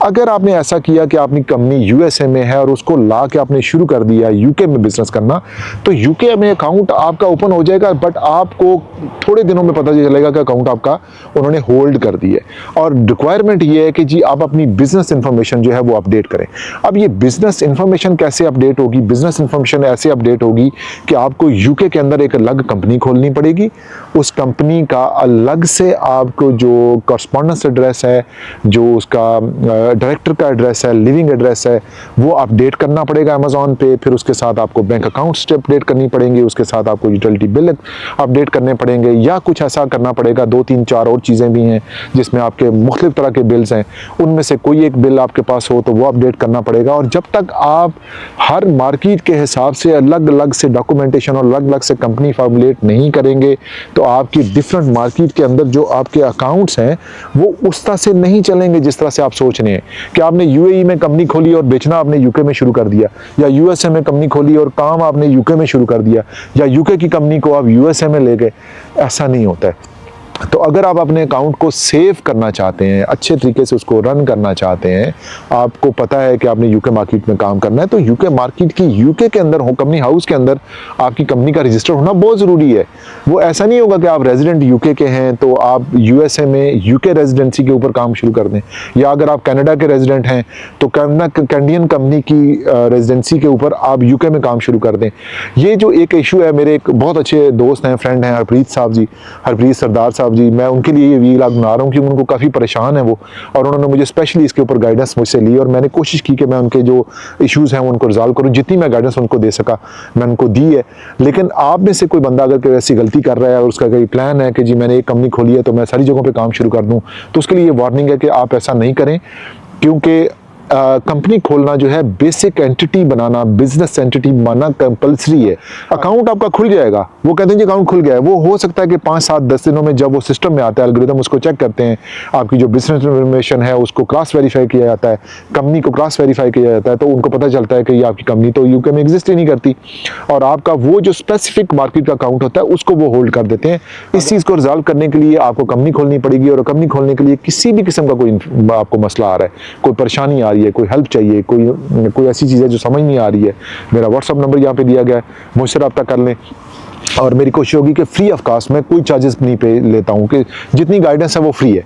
अगर आपने ऐसा किया कि आपकी कंपनी यूएसए में है और उसको ला के आपने शुरू कर दिया यूके में बिजनेस करना, तो यूके में अकाउंट आपका ओपन हो जाएगा, बट आपको थोड़े दिनों में पता चलेगा कि अकाउंट आपका उन्होंने होल्ड कर दिया है। और रिक्वायरमेंट ये है कि जी आप अपनी बिजनेस इंफॉर्मेशन जो है वो अपडेट करें। अब ये बिजनेस इंफॉर्मेशन कैसे अपडेट होगी? बिजनेस इंफॉर्मेशन ऐसे अपडेट होगी कि आपको यूके के अंदर एक अलग कंपनी खोलनी पड़ेगी। उस कंपनी का अलग से आपको जो कॉरस्पॉन्डेंस एड्रेस है, जो उसका डायरेक्टर का एड्रेस है, लिविंग एड्रेस है, वो अपडेट करना पड़ेगा अमेजोन पे। फिर उसके साथ आपको बैंक अकाउंट्स अपडेट करनी पड़ेंगी, उसके साथ आपको यूटिलिटी बिल अपडेट करने पड़ेंगे, या कुछ ऐसा करना पड़ेगा। 2 3 4 और चीज़ें भी हैं जिसमें आपके मुख्तलिफ तरह के बिल्स हैं, उनमें से कोई एक बिल आपके पास हो तो वो अपडेट करना पड़ेगा। और जब तक आप हर मार्केट के हिसाब से अलग अलग से डॉक्यूमेंटेशन और अलग अलग से कंपनी फॉर्मुलेट नहीं करेंगे, तो आपकी डिफरेंट मार्केट के अंदर जो आपके अकाउंट्स हैं वो उस तरह से नहीं चलेंगे जिस तरह से आप सोच रहे हैं कि आपने यूएई में कंपनी खोली और बेचना आपने यूके में शुरू कर दिया, या यूएसए में कंपनी खोली और काम आपने यूके में शुरू कर दिया, या यूके की कंपनी को आप यूएसए में ले गए। ऐसा नहीं होता है। तो अगर आप अपने अकाउंट को सेव करना चाहते हैं, अच्छे तरीके से उसको रन करना चाहते हैं, आपको पता है कि आपने यूके मार्केट में काम करना है, तो यूके मार्केट की यूके के अंदर हो, कंपनी हाउस के अंदर आपकी कंपनी का रजिस्टर होना बहुत ज़रूरी है। वो ऐसा नहीं होगा कि आप रेजिडेंट यूके के हैं तो आप यूएसए में यूके रेजिडेंसी के ऊपर काम शुरू कर दें, या अगर आप कनाडा के रेजिडेंट हैं तो कैनेडियन कंपनी की रेजिडेंसी के ऊपर आप यूके में काम शुरू कर दें। ये जो एक इशू है, मेरे एक बहुत अच्छे दोस्त हैं, फ्रेंड हैं, हरप्रीत साहब जी, हरप्रीत सरदार साहब जी, मैं उनके लिए ये वीलॉग बना रहा हूँ क्योंकि उनको काफ़ी परेशान है वो, और उन्होंने मुझे स्पेशली इसके ऊपर गाइडेंस मुझसे ली, और मैंने कोशिश की कि मैं उनके जो इश्यूज़ हैं उनको रिजॉल्व करूँ। जितनी मैं गाइडेंस उनको दे सका मैं उनको दी है। लेकिन आप में से कोई बंदा अगर कोई ऐसी गलती कर रहा है और उसका कोई प्लान है कि जी मैंने एक कंपनी खोली है तो मैं सारी जगहों पर काम शुरू कर दूँ, तो उसके लिए ये वार्निंग है कि आप ऐसा नहीं करें, क्योंकि कंपनी खोलना जो है, बेसिक एंटिटी बनाना, बिजनेस एंटिटी बनाना कंपल्सरी है। अकाउंट आपका खुल जाएगा, वो कहते हैं जी अकाउंट खुल गया है, वो हो सकता है कि 5 7 10 दिनों में जब वो सिस्टम में आता है, एल्गोरिथम उसको चेक करते हैं, आपकी जो बिजनेस इन्फॉर्मेशन है उसको क्रॉस वेरीफाई किया जाता है, कंपनी को क्रॉस वेरीफाई किया जाता है, तो उनको पता चलता है कि ये आपकी कंपनी तो यूके में एग्जिस्ट ही नहीं करती, और आपका वो जो स्पेसिफिक मार्केट का अकाउंट होता है उसको वो होल्ड कर देते हैं। इस चीज़ को रिजॉल्व करने के लिए आपको कंपनी खोलनी पड़ेगी, और कंपनी खोलने के लिए किसी भी किस्म का कोई आपको मसला आ रहा है, कोई परेशानी आ रही है, कोई हेल्प चाहिए, कोई ऐसी चीज़ है जो समझ नहीं आ रही है, मेरा व्हाट्सअप नंबर यहाँ पे दिया गया है, मुझसे रब्ता कर लें। और मेरी कोशिश होगी कि फ्री ऑफ कॉस्ट, मैं कोई चार्जेस नहीं पे लेता हूँ, कि जितनी गाइडेंस है वो फ्री है।